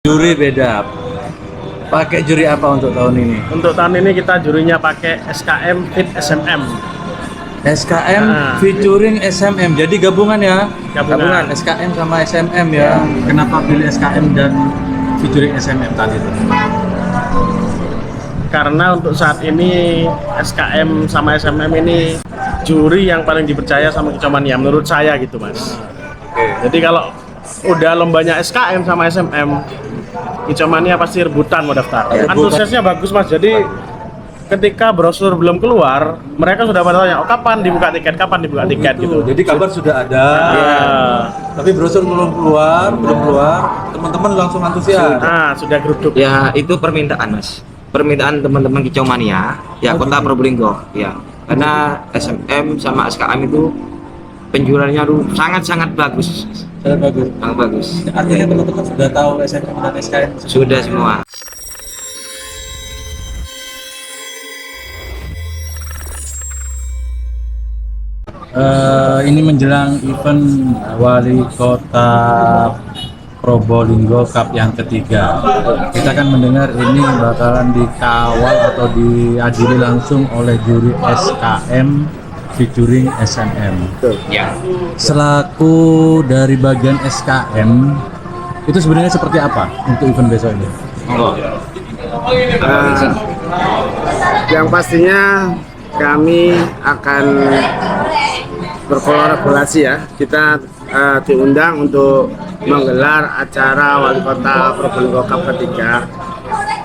Juri beda. Pakai juri apa untuk tahun ini? Untuk tahun ini kita jurinya pakai SKM Fit SMM. SKM Nah. featuring SMM. Jadi gabungan ya? Gabungan. SKM sama SMM ya. Kenapa pilih SKM dan featuring SMM tadi itu? Karena untuk saat ini SKM sama SMM ini juri yang paling dipercaya sama Kicomania menurut saya gitu Mas. Jadi kalau udah lombanya SKM sama SMM, Kicomania pasti rebutan mau daftar. Antusiasnya bagus Mas. Jadi ketika brosur belum keluar, mereka sudah pada tanya, oh kapan dibuka tiket, gitu. Jadi kabar sudah ada. Ya. Tapi brosur belum keluar. Teman-teman langsung antusias. Nah, sudah geruduk. Ya itu permintaan Mas, permintaan teman-teman Kicomania ya Kota Probolinggo ya, karena SMM sama SKM itu penjualannya tuh sangat-sangat bagus. Sangat bagus. Sangat bagus. Artinya teman-teman sudah tahu SMM dan SKM. Sudah semua. Ini menjelang event Wali Kota Probolinggo Cup yang ketiga. Kita akan mendengar ini bakalan dikawal atau diadili langsung oleh juri SKM featuring SMM. Ya. Selaku dari bagian SKM, itu sebenarnya seperti apa untuk event besok ini? Yang pastinya kami akan berkolaborasi ya. Kita diundang untuk menggelar acara Wali Kota Probolinggo Cup ketiga,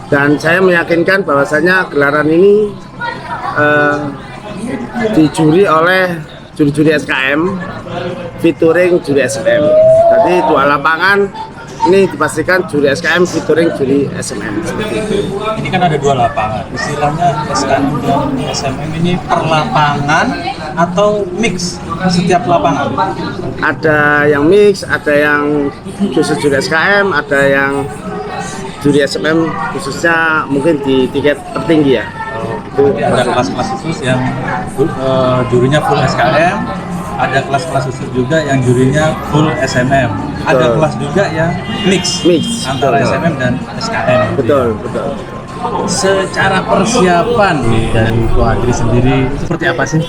dan saya meyakinkan bahwasanya gelaran ini dijuri oleh juri-juri SKM featuring juri SMM. Jadi dua lapangan ini dipastikan juri SKM featuring juri SMM seperti itu. Ini kan ada dua lapangan, istilahnya SKM dan SMM ini per lapangan atau mix setiap lapangan? Ada yang mix, ada yang khusus juri SKM, ada yang juri SMM khususnya mungkin di tiket tertinggi ya. Ada kelas-kelas khusus yang jurinya full SKM, ada kelas-kelas khusus juga yang jurinya full SMM, ada kelas juga yang mix antara SMM dan SKM. Betul. Secara persiapan dari Ko Adri sendiri seperti apa sih?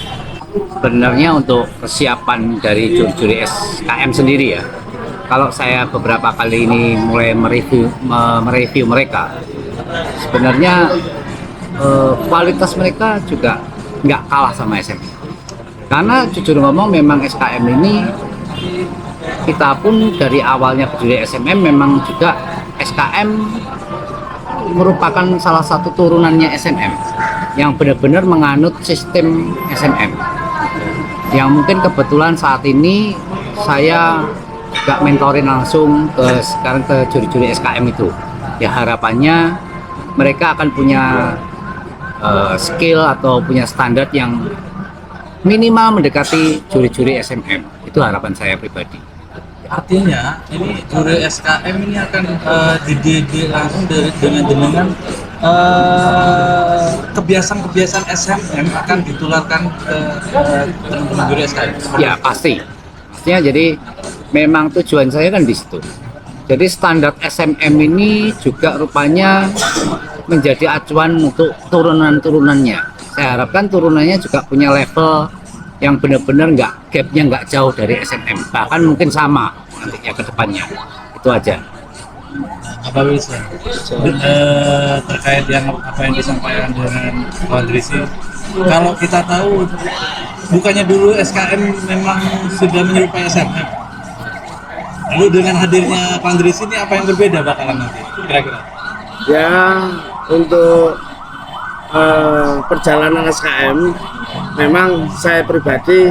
Sebenarnya untuk persiapan dari juri-juri SKM sendiri ya, kalau saya beberapa kali ini mulai mereview mereka, sebenarnya kualitas mereka juga nggak kalah sama SMM. Karena jujur ngomong memang SKM ini kita pun dari awalnya juri SMM memang juga SKM merupakan salah satu turunannya SMM yang benar-benar menganut sistem SMM. Yang mungkin kebetulan saat ini saya juga mentorin langsung sekarang ke juri-juri SKM itu. Ya harapannya mereka akan punya skill atau punya standar yang minimal mendekati juri-juri SMM. Itu harapan saya pribadi. Artinya ini juri SKM ini akan dididik langsung dengan kebiasaan SMM akan ditularkan ke teman-teman juri SKM. Ya pasti. Pastinya jadi memang tujuan saya kan di situ. Jadi standar SMM ini juga rupanya menjadi acuan untuk turunan-turunannya. Saya harapkan turunannya juga punya level yang benar-benar gapnya nggak jauh dari SMM, bahkan mungkin sama nantinya ke depannya. Itu aja. Apa bisa terkait apa yang disampaikan dengan Pak Andrisi? Kalau kita tahu bukannya dulu SKM memang sudah menyerupai SMM. Lalu dengan hadirnya Pak Andrisi ini apa yang berbeda bakalan nanti kira-kira? Ya, untuk perjalanan SKM memang saya pribadi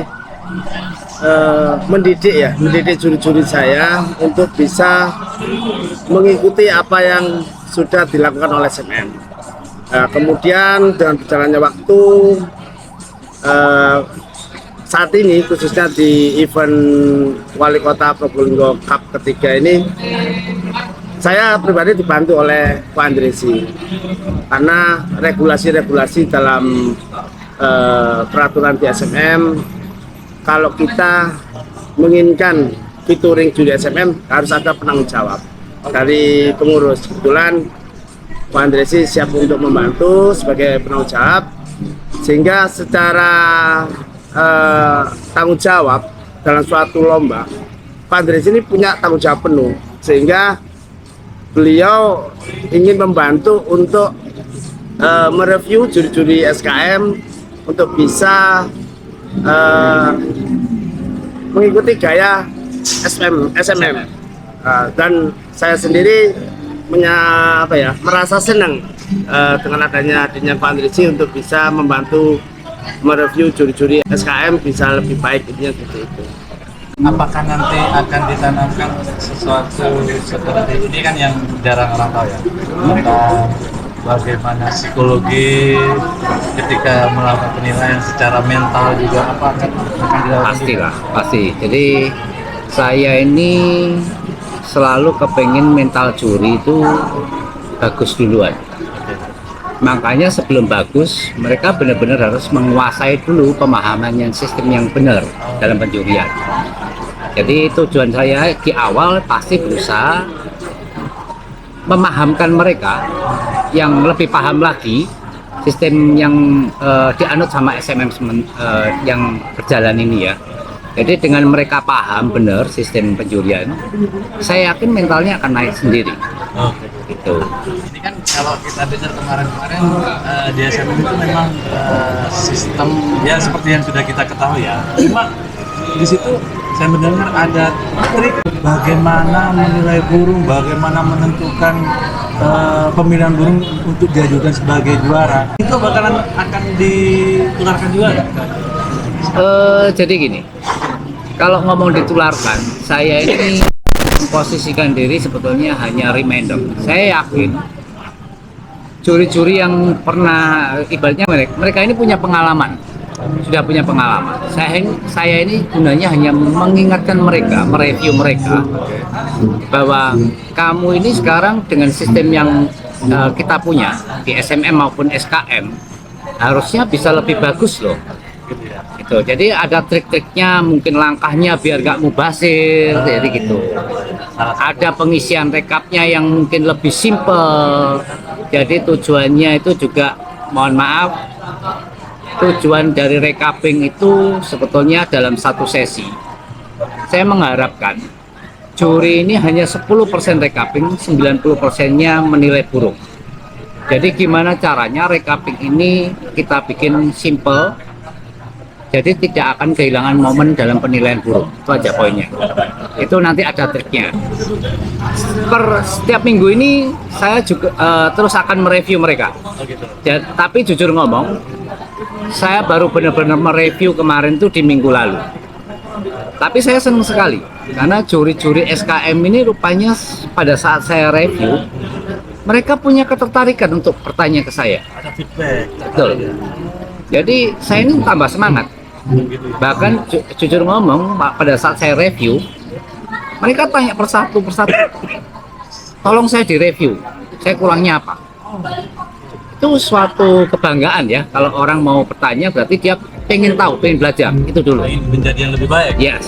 mendidik juri-juri saya untuk bisa mengikuti apa yang sudah dilakukan oleh SMM. Kemudian dengan berjalannya waktu, saat ini khususnya di event Wali Kota Probolinggo Cup ketiga ini, saya pribadi dibantu oleh Pak Andresi karena regulasi-regulasi dalam peraturan di SMM, kalau kita menginginkan featuring juri SMM harus ada penanggung jawab. dari pengurus. Kebetulan Pak Andresi siap untuk membantu sebagai penanggung jawab, sehingga secara tanggung jawab dalam suatu lomba, Pak Andresi ini punya tanggung jawab penuh, sehingga beliau ingin membantu untuk mereview juri-juri SKM untuk bisa mengikuti gaya SMM. Dan saya sendiri merasa senang dengan adanya Pak Andresi untuk bisa membantu mereview juri-juri SKM bisa lebih baik, intinya seperti itu. Apakah nanti akan ditanamkan sesuatu seperti ini kan yang jarang orang tahu ya, tentang bagaimana psikologi ketika melakukan penilaian secara mental juga, apa akan dilakukan? Pastilah, pasti. Jadi saya ini selalu kepengen mental juri itu bagus duluan. Makanya sebelum bagus, mereka benar-benar harus menguasai dulu pemahaman yang sistem yang benar dalam penjurian. Jadi tujuan saya di awal pasti berusaha memahamkan mereka yang lebih paham lagi sistem yang dianut sama SMM yang berjalan ini ya. Jadi dengan mereka paham benar sistem penjurian, saya yakin mentalnya akan naik sendiri. Gitu. Ini kan kalau kita dengar kemarin-kemarin di SMM itu memang sistem ya seperti yang sudah kita ketahui ya. Cuma di situ saya mendengar ada trik bagaimana menilai burung, bagaimana menentukan pemilihan burung untuk diajukan sebagai juara. Itu bakalan akan ditularkan juga nggak? Jadi gini, kalau ngomong ditularkan, saya ini memposisikan diri sebetulnya hanya reminder. Saya yakin juri-juri yang pernah, ibaratnya mereka ini punya pengalaman, sudah punya pengalaman. Saya ini gunanya hanya mengingatkan mereka, mereview mereka bahwa kamu ini sekarang dengan sistem yang kita punya di SMM maupun SKM harusnya bisa lebih bagus loh. Gitu. Jadi ada trik-triknya, mungkin langkahnya biar gak mubazir, jadi gitu. Ada pengisian rekapnya yang mungkin lebih simple. Jadi tujuannya itu juga, mohon maaf, tujuan dari recapping itu sebetulnya dalam satu sesi. Saya mengharapkan juri ini hanya 10% recapping, 90%-nya menilai burung. Jadi gimana caranya recapping ini kita bikin simple, jadi tidak akan kehilangan momen dalam penilaian burung. Itu aja poinnya. Itu nanti ada triknya. Setiap minggu ini saya juga terus akan mereview mereka. Tapi jujur ngomong, saya baru benar-benar mereview kemarin tuh di minggu lalu. Tapi saya senang sekali karena juri-juri SKM ini rupanya pada saat saya review, mereka punya ketertarikan untuk bertanya ke saya. Ada feedback. Betul. Jadi saya ini tambah semangat. Bahkan jujur ngomong, pada saat saya review, mereka tanya persatu, tolong saya direview, saya kurangnya apa. Itu suatu kebanggaan ya, kalau orang mau bertanya berarti dia pengen tahu, pengen belajar, itu dulu. Menjadi yang lebih baik. Yes.